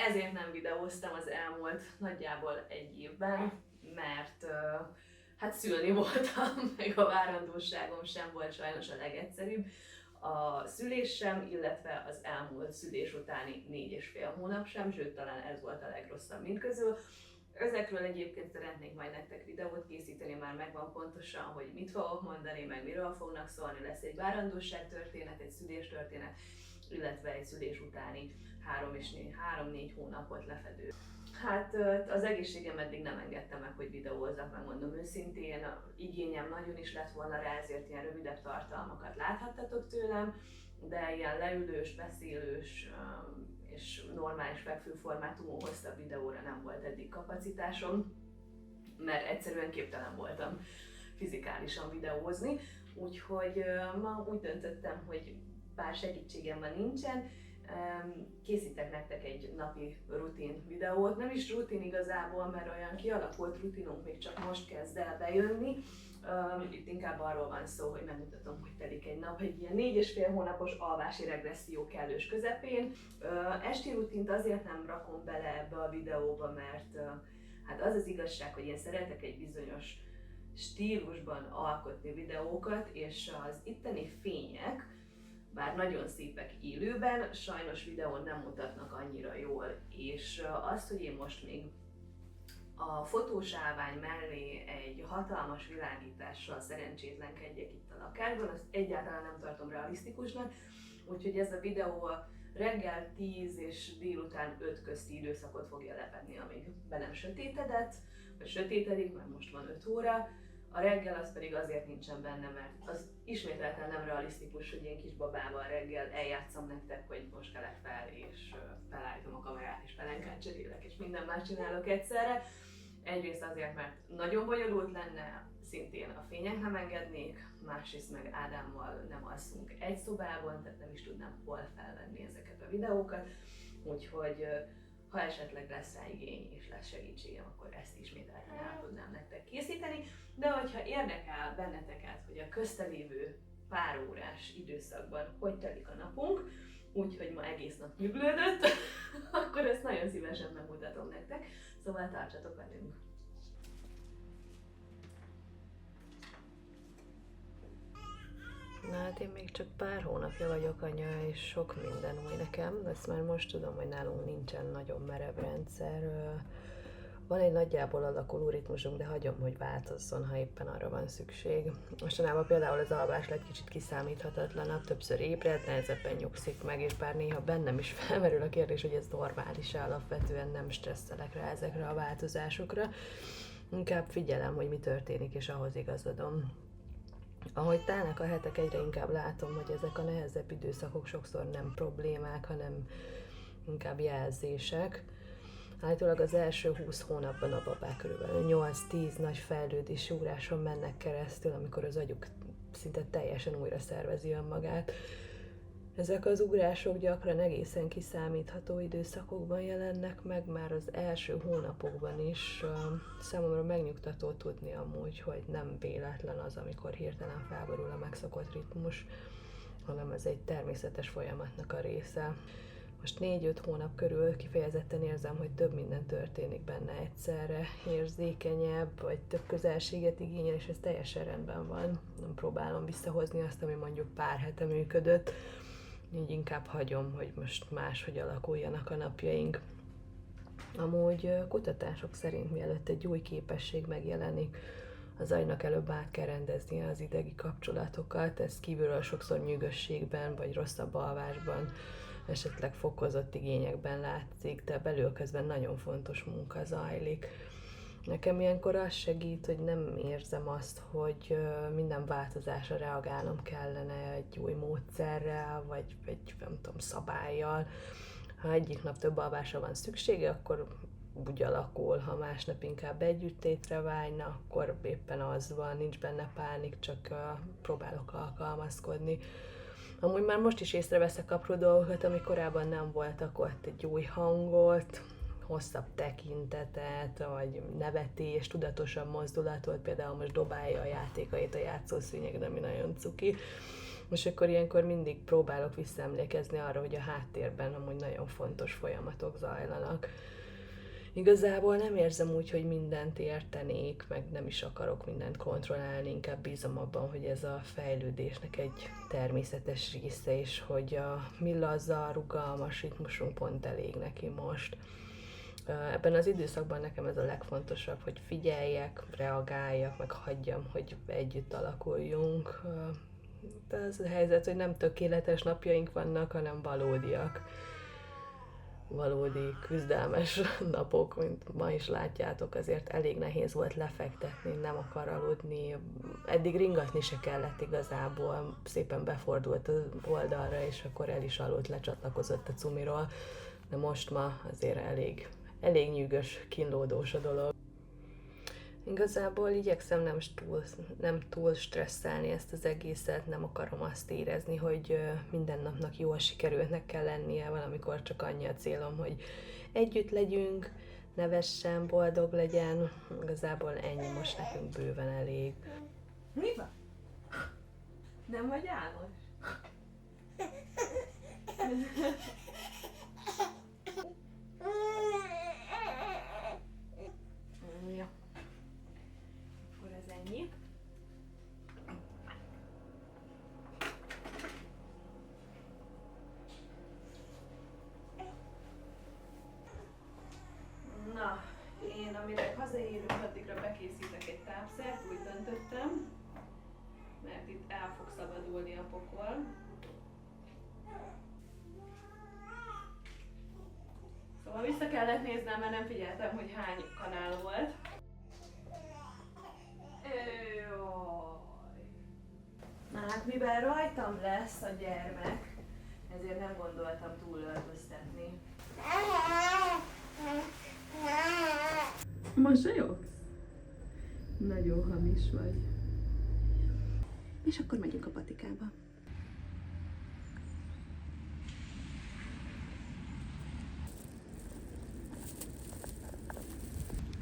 ezért nem videóztam az elmúlt nagyjából egy évben, mert hát szülni voltam, meg a várandóságom sem volt sajnos a legegyszerűbb. A szülés sem, illetve az elmúlt szülés utáni 4,5 hónap sem, sőt talán ez volt a legrosszabb mindközül. Ezekről egyébként szeretnék majd nektek videót készíteni, már megvan pontosan, hogy mit fogok mondani, meg miről fognak szólni. Lesz egy várandóság történet, egy szülés történet, illetve egy szülés utáni 3-4 hónapot lefedő. Hát az egészségem eddig nem engedte meg, hogy videózzak, megmondom őszintén. Igényem nagyon is lett volna rá, ezért ilyen rövidebb tartalmakat láthattatok tőlem, de ilyen leülős, beszélős és normális fekvőformátumú hosszabb videóra nem volt eddig kapacitásom, mert egyszerűen képtelen voltam fizikálisan videózni, úgyhogy ma úgy döntöttem, hogy bár segítségemben nincsen, készítek nektek egy napi rutin videót. Nem is rutin igazából, mert olyan kialakult rutinunk még csak most kezd el bejönni. Itt inkább arról van szó, hogy megmutatom, hogy telik egy nap egy ilyen 4,5 hónapos alvási regresszió kellős közepén. Esti rutint azért nem rakom bele ebbe a videóba, mert hát az az igazság, hogy én szeretek egy bizonyos stílusban alkotni videókat, és az itteni fények, bár nagyon szépek élőben, sajnos videón nem mutatnak annyira jól, és azt, hogy én most még a fotósálvány mellé egy hatalmas világítással szerencsétlenkedjek itt a lakásban, azt egyáltalán nem tartom realisztikusnak, úgyhogy ez a videó a reggel 10 és délután 5 közti időszakot fogja lefedni, amíg be nem sötétedett, vagy sötétedik, mert most van 5 óra. A reggel az pedig azért nincsen benne, mert az ismételten nem realisztikus, hogy én kisbabával reggel eljátszom nektek, hogy most kelek fel, és felállítom a kamerát, és pelenkát cserélek, és minden más csinálok egyszerre. Egyrészt azért, mert nagyon bonyolult lenne, szintén a fények nem engednék, másrészt meg Ádámmal nem alszunk egy szobában, tehát nem is tudnám hol felvenni ezeket a videókat, úgyhogy ha esetleg lesz rá igény és lesz segítségem, akkor ezt ismételten el tudnám nektek készíteni. De hogyha érdekel benneteket, hogy a köztelévő pár órás időszakban hogy telik a napunk, úgyhogy ma egész nap nyuglődött, akkor ezt nagyon szívesen megmutatom nektek, szóval tartsatok velünk! Na hát én még csak pár hónapja vagyok anya, és sok minden új nekem. Ezt már most tudom, hogy nálunk nincsen nagyon merev rendszer. Van egy nagyjából alakuló ritmusunk, de hagyom, hogy változzon, ha éppen arra van szükség. Mostanában például az alvás lett kicsit kiszámíthatatlanabb, többször ébred, nehezebben nyugszik meg, és bár néha bennem is felmerül a kérdés, hogy ez normális-e, alapvetően nem stresszelek rá ezekre a változásokra. Inkább figyelem, hogy mi történik, és ahhoz igazodom. Ahogy telnek a hetek, egyre inkább látom, hogy ezek a nehezebb időszakok sokszor nem problémák, hanem inkább jelzések. Állítólag az első 20 hónapban a babák körülbelül 8-10 nagy fejlődési ugráson mennek keresztül, amikor az agyuk szinte teljesen újra szervezi önmagát. Ezek az ugrások gyakran egészen kiszámítható időszakokban jelennek meg, már az első hónapokban is. Számomra megnyugtató tudni amúgy, hogy nem véletlen az, amikor hirtelen felborul a megszokott ritmus, hanem ez egy természetes folyamatnak a része. Most 4-5 hónap körül kifejezetten érzem, hogy több minden történik benne egyszerre, érzékenyebb, vagy több közelséget igényel, és ez teljesen rendben van. Nem próbálom visszahozni azt, ami mondjuk pár hete működött, így inkább hagyom, hogy most máshogy alakuljanak a napjaink. Amúgy kutatások szerint, mielőtt egy új képesség megjelenik, az agynak előbb át kell rendeznie az idegi kapcsolatokat, ez kívülről sokszor nyűgösségben vagy rosszabb alvásban, esetleg fokozott igényekben látszik, de belül közben nagyon fontos munka zajlik. Nekem ilyenkor az segít, hogy nem érzem azt, hogy minden változásra reagálnom kellene egy új módszerrel, vagy egy, nem tudom, szabállyal. Ha egyik nap több alvásra van szüksége, akkor úgy alakul, ha másnap inkább együttétre vágyna, akkor éppen az van, nincs benne pánik, csak próbálok alkalmazkodni. Amúgy már most is észreveszek apró dolgokat, ami korábban nem voltak, ott egy új hangot, hosszabb tekintetet, vagy nevetést, tudatosabb mozdulatot, például most dobálja a játékait a játszószűnyegre, ami nagyon cuki. És akkor ilyenkor mindig próbálok visszaemlékezni arra, hogy a háttérben amúgy nagyon fontos folyamatok zajlanak. Igazából nem érzem úgy, hogy mindent értenék, meg nem is akarok mindent kontrollálni, inkább bízom abban, hogy ez a fejlődésnek egy természetes része, és hogy a mi laza, rugalmas ritmusunk pont elég neki most. Ebben az időszakban nekem ez a legfontosabb, hogy figyeljek, reagáljak, meg hagyjam, hogy együtt alakuljunk. De az a helyzet, hogy nem tökéletes napjaink vannak, hanem valódiak. Valódi küzdelmes napok, mint ma is látjátok, azért elég nehéz volt lefektetni, nem akar aludni. Eddig ringatni se kellett igazából, szépen befordult az oldalra, és akkor el is aludt, lecsatlakozott a cumiról. De most ma azért elég nyűgös, kínlódós a dolog. Igazából igyekszem nem túl stresszelni ezt az egészet, nem akarom azt érezni, hogy minden napnak jól sikerültnek kell lennie, valamikor csak annyi a célom, hogy együtt legyünk, nevessen, boldog legyen. Igazából ennyi most nekünk bőven elég. Mi van? Nem vagy álmos? Ja. Akkor ez ennyi. Na, én amire hazaérünk, addigra bekészítek egy tápszert, úgy döntöttem, mert itt el fog szabadulni a pokol. Szóval vissza kellett néznem, mert nem figyeltem, hogy hány kanál volt. Na hát mivel rajtam lesz a gyermek, ezért nem gondoltam túl öltöztetni. Mosolyogsz? Nagyon hamis vagy. És akkor megyünk a patikába.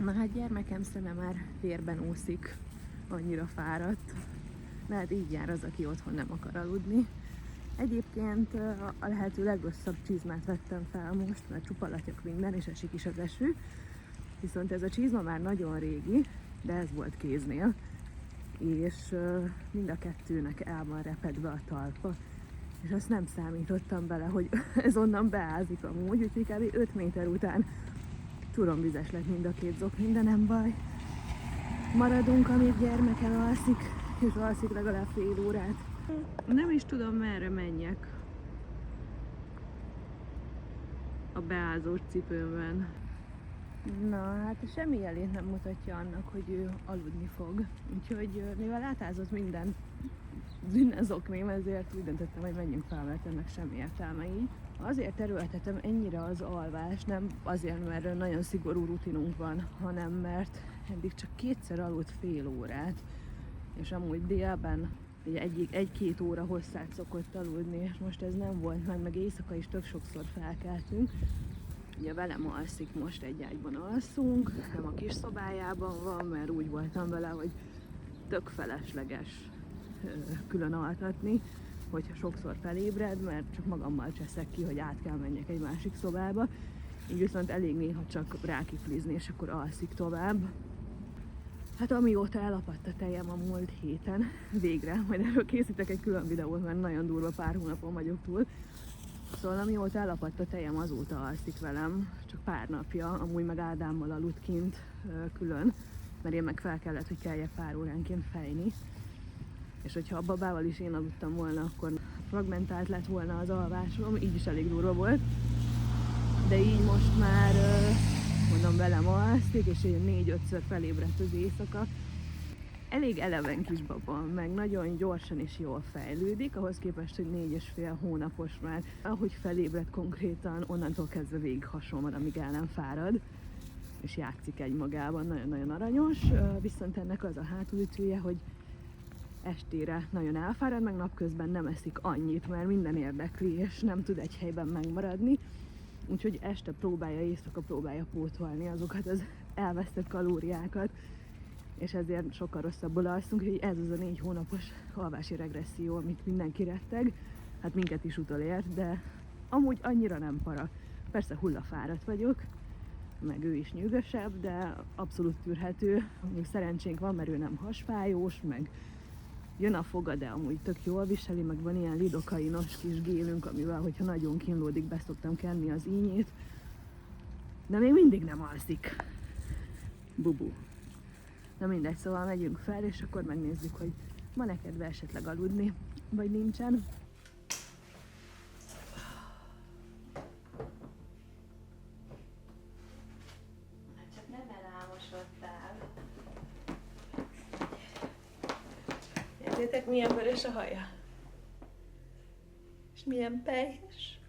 Na hát gyermekem szeme már vérben úszik, annyira fáradt. Lehet így jár az, aki otthon nem akar aludni. Egyébként a lehető legrosszabb csizmát vettem fel most, mert csupalatyak minden, és esik is az eső. Viszont ez a csizma már nagyon régi, de ez volt kéznél. És mind a kettőnek el van repedve a talpa. És azt nem számítottam bele, hogy ez onnan beázik amúgy, úgyhogy kb. 5 méter után turomvizes lett mind a két zoknim, de nem baj. Maradunk, amíg gyermekem alszik, és alszik legalább fél órát. Nem is tudom, merre menjek a beázós cipőmben. Na, hát semmi jelét nem mutatja annak, hogy ő aludni fog. Úgyhogy mivel átázott minden zokném, ezért úgy döntöttem, hogy menjünk fel, mert ennek semmi értelme így. Azért erőltetem ennyire az alvást, nem azért, mert nagyon szigorú rutinunk van, hanem mert eddig csak 2-szer aludt fél órát, és amúgy délben ugye 1-2 óra hosszát szokott aludni, és most ez nem volt meg éjszaka is tök sokszor felkeltünk. Ugye velem alszik, most egy ágyban alszunk, nem a kis szobájában van, mert úgy voltam vele, hogy tök felesleges külön altatni, hogyha sokszor felébred, mert csak magammal cseszek ki, hogy át kell menjek egy másik szobába. Így viszont elég néha csak rákiflizni, és akkor alszik tovább. Hát amióta elapadt a tejem a múlt héten, végre, majd erről készítek egy külön videót, mert nagyon durva, pár hónapon vagyok túl. Szóval amióta elapadt a tejem, azóta alszik velem, csak pár napja, amúgy meg Ádámmal aludt kint külön, mert én meg fel kellett, hogy keljek pár óránként fejni. És hogyha a babával is én aludtam volna, akkor fragmentált lett volna az alvásom, így is elég durva volt. De így most már, mondom, velem alszik, és 4-5-ször felébredt az éjszaka. Elég eleven kisbaba, meg nagyon gyorsan és jól fejlődik, ahhoz képest, hogy 4,5 hónapos már. Ahogy felébredt konkrétan, onnantól kezdve végig hasonlóan, amíg el nem fárad, és játszik egymagában, nagyon-nagyon aranyos. Viszont ennek az a hátulütője, hogy estére nagyon elfárad, meg napközben nem eszik annyit, mert minden érdekli, és nem tud egy helyben megmaradni. Úgyhogy este éjszaka próbálja pótolni azokat az elvesztett kalóriákat. és ezért sokkal rosszabbul alszunk, hogy ez az a 4 hónapos alvási regresszió, amit mindenki retteg, hát minket is utolért, de amúgy annyira nem para. Persze hullafáradt vagyok, meg ő is nyűgösebb, de abszolút tűrhető. Még szerencsénk van, mert ő nem hasfájós, meg jön a foga, de amúgy tök jól viseli, meg van ilyen lidokainos kis gélünk, amivel, hogyha nagyon kínlódik, be szoktam kenni az ínyét. De még mindig nem alszik. Bubu. Na mindegy, szóval megyünk fel, és akkor megnézzük, hogy van-e kedve esetleg aludni, vagy nincsen. Csak nem elálmosodtál. Értétek, milyen vörös a haja? És milyen pelyhes?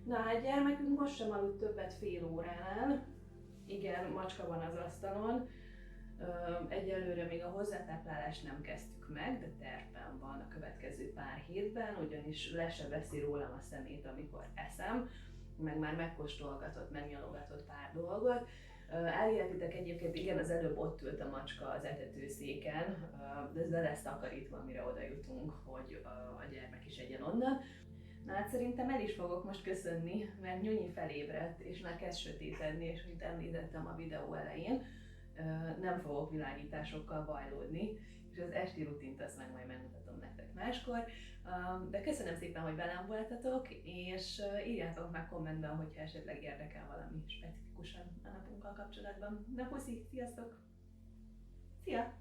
Na hát gyermekünk most sem aludt többet fél óránál. Igen, macska van az asztalon. Egyelőre még a hozzátáplálást nem kezdtük meg, de tervben van a következő pár hétben, ugyanis le se veszi rólam a szemét, amikor eszem, meg már megkóstolgatott, megnyalogatott pár dolgot. Elhihetitek egyébként, igen, az előbb ott ült a macska az etetőszéken, de ez le lesz takarítva, mire oda jutunk, hogy a gyermek is egyen onnan. Na hát szerintem el is fogok most köszönni, mert Nyonyi felébredt, és már kezd sötétedni, és mint említettem a videó elején, nem fogok világításokkal bajlódni, és az esti rutint azt meg majd megmutatom nektek máskor. De köszönöm szépen, hogy velem voltatok, és írjátok meg kommentben, hogyha esetleg érdekel valami specifikusan a napunkkal kapcsolatban. Na puszi, sziasztok! Szia!